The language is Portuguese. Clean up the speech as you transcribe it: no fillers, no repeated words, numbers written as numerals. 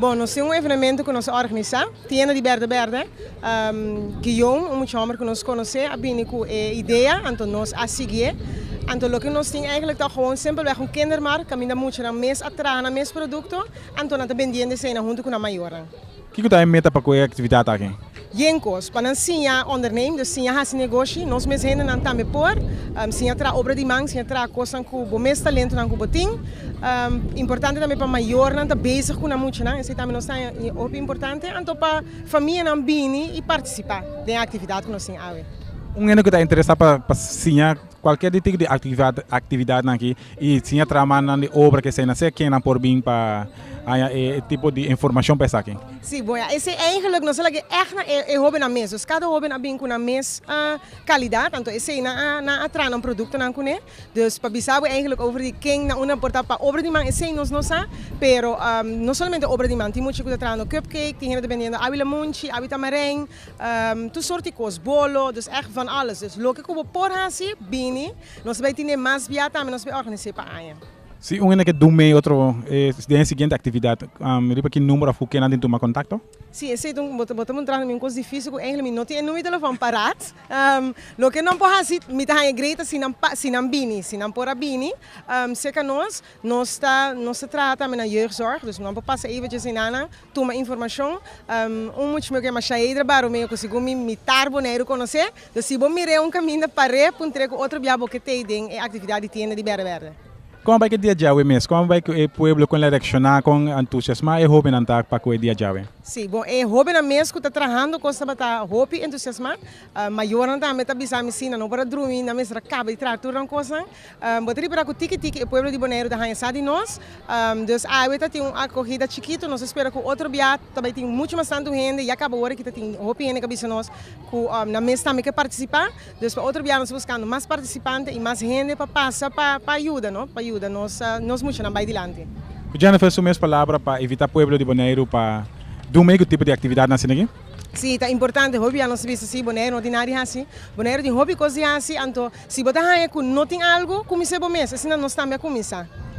Bom, nós temos evento que nós organizamos, Tienda de Verde Verde, que muito chamar que nós conhecemos, a bem com ideia, então nós a seguir. Então, o que nós temos eigenlijk toch gewoon simpelweg een kindermarkt, que ainda muito na mês atrás na mês produto, então nós vendendo cena junto com a maior. O que você tem meta para a atividade aqui? Jenkos, para nós sim ondernemen, dus sim esse negócio, nós mesmos ainda não também por, sim tra obra de mão, sim tra coisa que o mais talento não botim, importante também para maior não tá bezig com a muito, né? Isso também nós está importante, então para família não bini e participar da atividade que nós temos aí. Ano que está interessado para sim qualquer tipo de atividade aqui e sim trabalhar na obra que se não sei quem não por bem para tipo de informação para aqui. Sim, bom, esse é eigenlijk nós que é hobby na mesa, cada hobby na bem com a mesma qualidade, então esse na atrás um produto não com dus para saber eigenlijk over de quem na uma porta para obra de mão esse nós não sabe, pero não somente obra de mão, tem muito coisa atrás no cupcake, tem gente dependendo avila munchi, avita mareng, tu sorte coisas bolo, dus echt van alles, dus lo que como por assim bini, nós vai ter mais viata, mas nós vai organizar para aí. Se ano que dume outro de seguinte atividade, ripa que número fu que não tem tomar contato? Sim, esse é botamos entrar em coisa difícil que eigenlijk não tem número de telefone parado. Lo que não pode fazer, me tá greta se não bini, se não por bini, se que nós se trata na jeugdzorg, dus não pode passar eventjes em ana, toma informação, muito meu que é mais cheio para o meio que segundo me tarboneiro conhecer, dus se bom mire caminho para puntre com outro biabo que tem atividade tienda de Verde Verde. Como vai que dia jawe mes? Como vai que o povo com reaccionar com entusiasmo e hobby não tá para que dia jawe? Sim, bom, é hobby na mês que está trabalhando com essa bata hobby entusiasmo, maior não tá meta bisa medicina não para dormir na mês acaba de tratar tudo coisa, botei para que tiki o povo de Bonaire da Rainha de nós, dus a tem uma corrida chiquito, nós espera que outro dia também tem muito mais tanto gente e acaba agora que tem hobby na cabeça nós que na mês também que participar, dus para outro dia nós buscando mais participantes e mais gente para passar para ajuda, não? Para ajuda nós muito não vai adiante. Jennifer, suas palavras para evitar o povo de Bonaire para do meio tipo de atividade na cidade? Sim, é importante, hobby a nossa vida, Bonaire ordinário assim, Bonaire de hobby coisa assim, então se botar aí que não tem algo, comece bom mês, assim nós também começar.